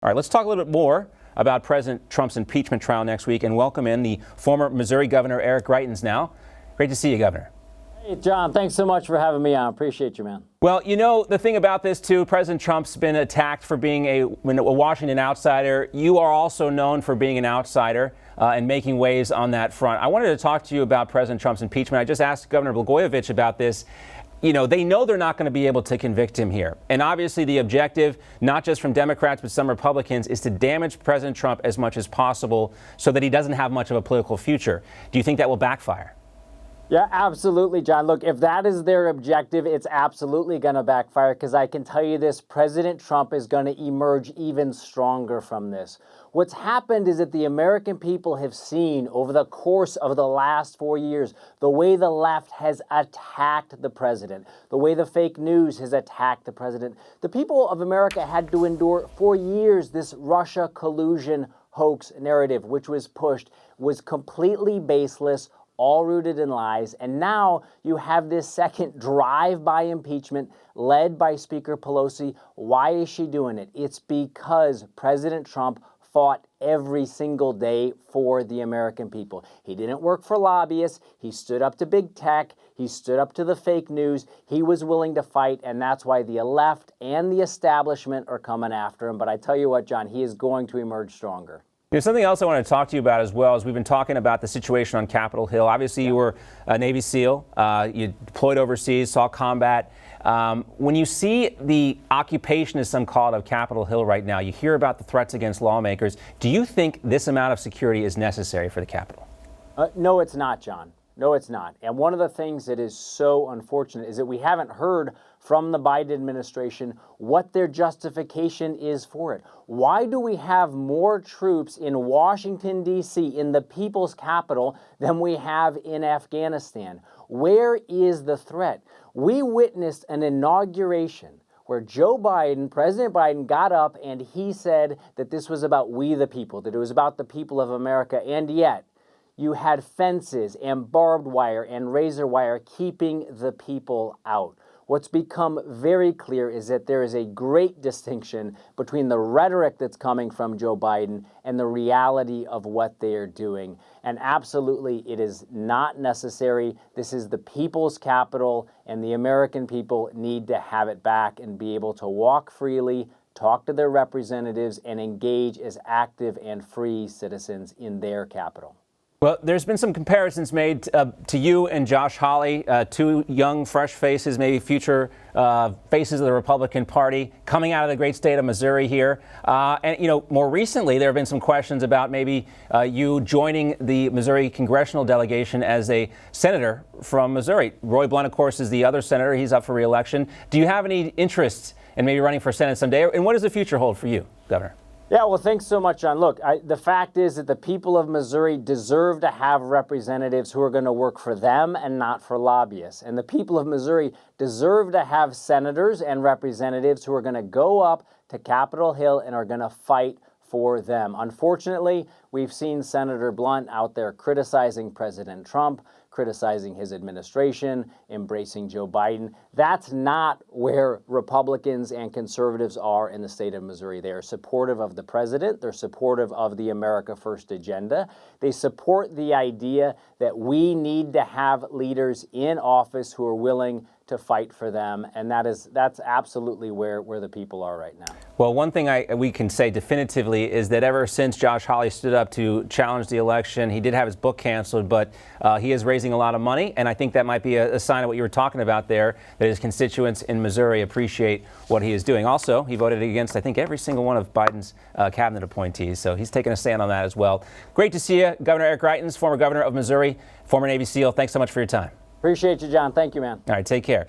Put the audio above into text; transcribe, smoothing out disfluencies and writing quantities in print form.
All right, let's talk a little bit more about President Trump's impeachment trial next week and welcome in the former Missouri Governor Eric Greitens now. Great to see you, Governor. Hey, John, thanks so much for having me on. Appreciate you, man. Well, you know, the thing about this, too, President Trump's been attacked for being a Washington outsider. You are also known for being an outsider and making waves on that front. I wanted to talk to you about President Trump's impeachment. I just asked Governor Blagojevich about this. You know, they know they're not going to be able to convict him here. And obviously the objective, not just from Democrats, but some Republicans, is to damage President Trump as much as possible so that he doesn't have much of a political future. Do you think that will backfire? Yeah, absolutely, John. Look, if that is their objective, it's absolutely going to backfire, because I can tell you this, President Trump is going to emerge even stronger from this. What's happened is that the American people have seen over the course of the last 4 years the way the left has attacked the president, the way the fake news has attacked the president. The people of America had to endure for years this Russia collusion hoax narrative, which was pushed, was completely baseless, all rooted in lies. And now you have this second drive-by impeachment led by Speaker Pelosi. Why is she doing it? It's because President Trump fought every single day for the American people. He didn't work for lobbyists. He stood up to big tech. He stood up to the fake news. He was willing to fight, and that's why the left and the establishment are coming after him. But I tell you what, John, he is going to emerge stronger. There's something else I want to talk to you about as well, as we've been talking about the situation on Capitol Hill. Obviously, you were a Navy SEAL. You deployed overseas, saw combat. When you see the occupation, as some call it, of Capitol Hill right now, you hear about the threats against lawmakers. Do you think this amount of security is necessary for the Capitol? No, it's not, John. No, it's not. And one of the things that is so unfortunate is that we haven't heard from the Biden administration what their justification is for it. Why do we have more troops in Washington, D.C., in the people's capital, than we have in Afghanistan? Where is the threat? We witnessed an inauguration where Joe Biden, President Biden, got up and he said that this was about we the people, that it was about the people of America, and yet you had fences and barbed wire and razor wire keeping the people out. What's become very clear is that there is a great distinction between the rhetoric that's coming from Joe Biden and the reality of what they are doing. And absolutely, it is not necessary. This is the people's capital, and the American people need to have it back and be able to walk freely, talk to their representatives, and engage as active and free citizens in their capital. Well, there's been some comparisons made to you and Josh Hawley, two young, fresh faces, maybe future faces of the Republican Party, coming out of the great state of Missouri here. And, you know, more recently, there have been some questions about maybe you joining the Missouri congressional delegation as a senator from Missouri. Roy Blunt, of course, is the other senator. He's up for re-election. Do you have any interest in maybe running for Senate someday? And what does the future hold for you, Governor? Yeah, well, thanks so much, John. Look, the fact is that the people of Missouri deserve to have representatives who are going to work for them and not for lobbyists. And the people of Missouri deserve to have senators and representatives who are going to go up to Capitol Hill and are going to fight for them. Unfortunately, we've seen Senator Blunt out there criticizing President Trump, criticizing his administration, embracing Joe Biden. That's not where Republicans and conservatives are in the state of Missouri. They are supportive of the president. They're supportive of the America First agenda. They support the idea that we need to have leaders in office who are willing to fight for them, and that's absolutely where the people are right now. Well, one thing we can say definitively is that ever since Josh Hawley stood up to challenge the election, he did have his book canceled, but he is raising a lot of money, and I think that might be a sign of what you were talking about there, that his constituents in Missouri appreciate what he is doing. Also, he voted against, I think, every single one of Biden's cabinet appointees, so he's taking a stand on that as well. Great to see you, Governor Eric Greitens, former governor of Missouri, former Navy SEAL. Thanks so much for your time. Appreciate you, John. Thank you, man. All right, take care.